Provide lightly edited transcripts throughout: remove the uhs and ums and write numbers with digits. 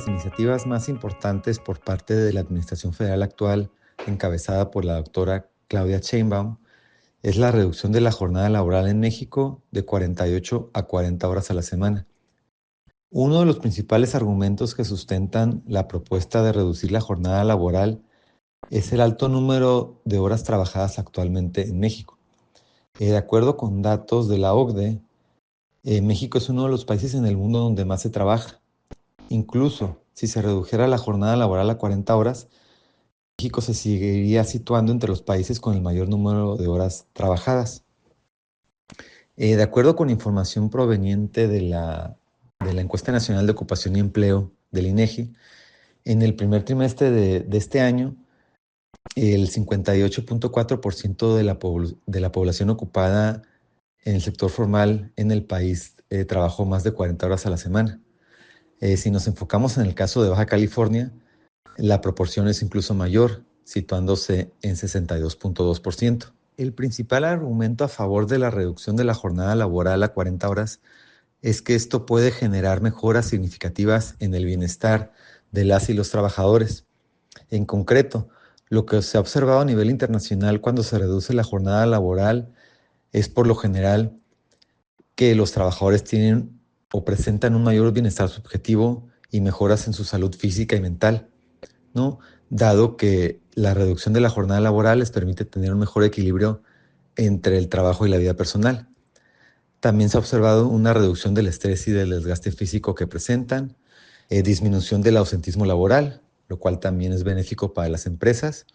las iniciativas más importantes por parte de la Administración Federal actual, encabezada por la doctora Claudia Sheinbaum, es la reducción de la jornada laboral en México de 48 a 40 horas a la semana. Uno de los principales argumentos que sustentan la propuesta de reducir la jornada laboral es el alto número de horas trabajadas actualmente en México. De acuerdo con datos de la OCDE, México es uno de los países en el mundo donde más se trabaja. Incluso si se redujera la jornada laboral a 40 horas, México se seguiría situando entre los países con el mayor número de horas trabajadas. De acuerdo con información proveniente de la Encuesta Nacional de Ocupación y Empleo del INEGI, en el primer trimestre de este año, el 58.4% de la población ocupada en el sector formal en el país trabajó más de 40 horas a la semana. Si nos enfocamos en el caso de Baja California, la proporción es incluso mayor, situándose en 62.2%. El principal argumento a favor de la reducción de la jornada laboral a 40 horas es que esto puede generar mejoras significativas en el bienestar de las y los trabajadores. En concreto, lo que se ha observado a nivel internacional cuando se reduce la jornada laboral es por lo general que los trabajadores tienen o presentan un mayor bienestar subjetivo y mejoras en su salud física y mental, ¿no? Dado que la reducción de la jornada laboral les permite tener un mejor equilibrio entre el trabajo y la vida personal. También se ha observado una reducción del estrés y del desgaste físico que presentan, disminución del ausentismo laboral, lo cual también es benéfico para las empresas.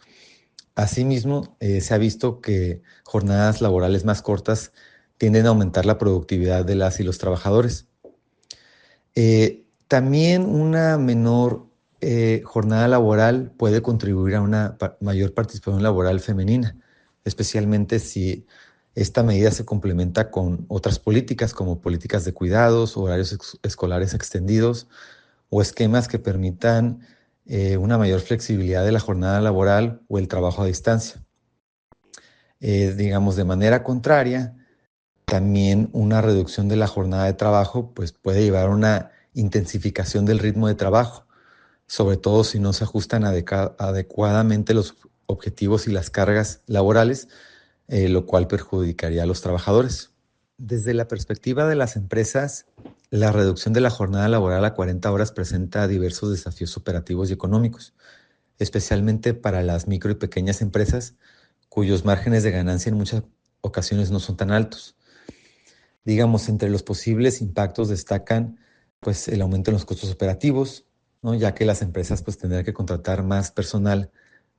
Asimismo, se ha visto que jornadas laborales más cortas tienden a aumentar la productividad de las y los trabajadores. También una menor jornada laboral puede contribuir a una mayor participación laboral femenina, especialmente si esta medida se complementa con otras políticas como políticas de cuidados, horarios escolares extendidos o esquemas que permitan una mayor flexibilidad de la jornada laboral o el trabajo a distancia. Digamos, de manera contraria, también una reducción de la jornada de trabajo pues, puede llevar a una intensificación del ritmo de trabajo, sobre todo si no se ajustan adecuadamente los objetivos y las cargas laborales, lo cual perjudicaría a los trabajadores. Desde la perspectiva de las empresas, la reducción de la jornada laboral a 40 horas presenta diversos desafíos operativos y económicos, especialmente para las micro y pequeñas empresas, cuyos márgenes de ganancia en muchas ocasiones no son tan altos. Digamos, entre los posibles impactos destacan pues, el aumento en los costos operativos, ¿no? Ya que las empresas pues, tendrán que contratar más personal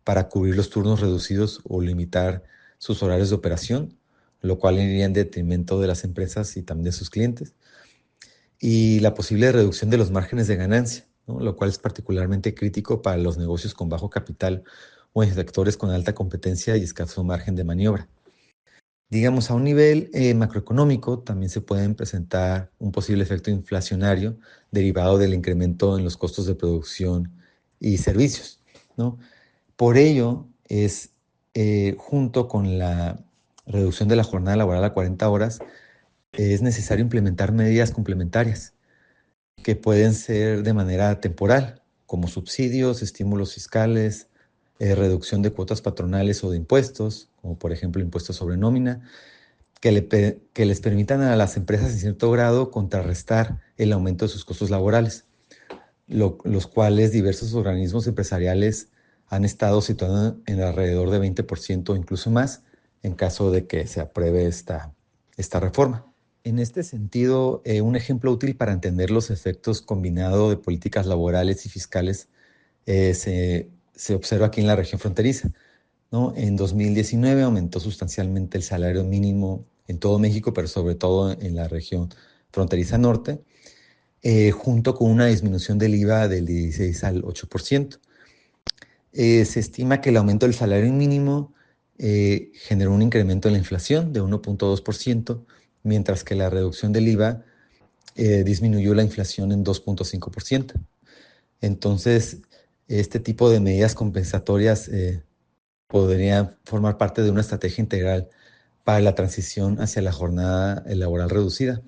para cubrir los turnos reducidos o limitar sus horarios de operación, lo cual iría en detrimento de las empresas y también de sus clientes. Y la posible reducción de los márgenes de ganancia, ¿no? Lo cual es particularmente crítico para los negocios con bajo capital o en sectores con alta competencia y escaso margen de maniobra. Digamos, a un nivel macroeconómico también se pueden presentar un posible efecto inflacionario derivado del incremento en los costos de producción y servicios, ¿no? Por ello, junto con la reducción de la jornada laboral a 40 horas, es necesario implementar medidas complementarias que pueden ser de manera temporal, como subsidios, estímulos fiscales, reducción de cuotas patronales o de impuestos, como por ejemplo impuestos sobre nómina, que les permitan a las empresas en cierto grado contrarrestar el aumento de sus costos laborales, los cuales diversos organismos empresariales han estado situando en alrededor de 20% o incluso más en caso de que se apruebe esta reforma. En este sentido, un ejemplo útil para entender los efectos combinados de políticas laborales y fiscales se observa aquí en la región fronteriza, ¿no? En 2019 aumentó sustancialmente el salario mínimo en todo México, pero sobre todo en la región fronteriza norte, junto con una disminución del IVA del 16 al 8%. Se estima que el aumento del salario mínimo generó un incremento en la inflación de 1.2%, mientras que la reducción del IVA disminuyó la inflación en 2.5%. Entonces, este tipo de medidas compensatorias podrían formar parte de una estrategia integral para la transición hacia la jornada laboral reducida.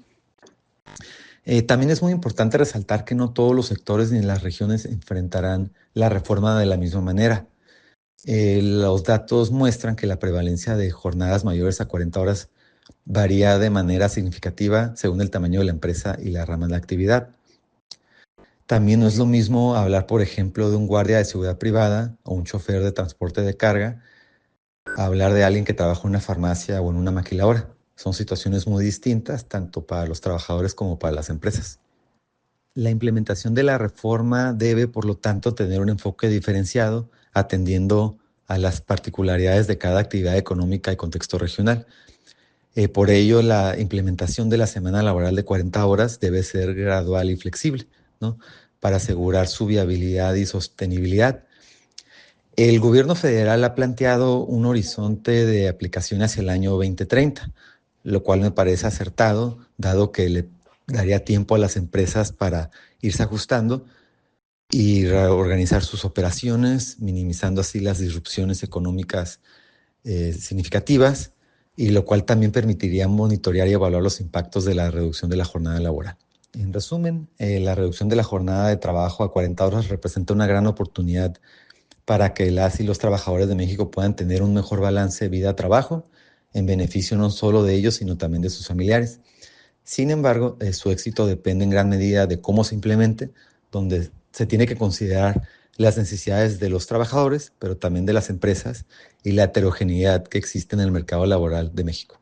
También es muy importante resaltar que no todos los sectores ni las regiones enfrentarán la reforma de la misma manera. Los datos muestran que la prevalencia de jornadas mayores a 40 horas varía de manera significativa según el tamaño de la empresa y la rama de actividad. También no es lo mismo hablar, por ejemplo, de un guardia de seguridad privada o un chofer de transporte de carga, a hablar de alguien que trabaja en una farmacia o en una maquiladora. Son situaciones muy distintas, tanto para los trabajadores como para las empresas. La implementación de la reforma debe, por lo tanto, tener un enfoque diferenciado, atendiendo a las particularidades de cada actividad económica y contexto regional. Por ello, la implementación de la semana laboral de 40 horas debe ser gradual y flexible, ¿no? Para asegurar su viabilidad y sostenibilidad. El gobierno federal ha planteado un horizonte de aplicación hacia el año 2030, lo cual me parece acertado, dado que le daría tiempo a las empresas para irse ajustando y reorganizar sus operaciones, minimizando así las disrupciones económicas significativas, y lo cual también permitiría monitorear y evaluar los impactos de la reducción de la jornada laboral. En resumen, la reducción de la jornada de trabajo a 40 horas representa una gran oportunidad para que las y los trabajadores de México puedan tener un mejor balance vida-trabajo, en beneficio no solo de ellos, sino también de sus familiares. Sin embargo, su éxito depende en gran medida de cómo se implemente, donde se tiene que considerar las necesidades de los trabajadores, pero también de las empresas y la heterogeneidad que existe en el mercado laboral de México.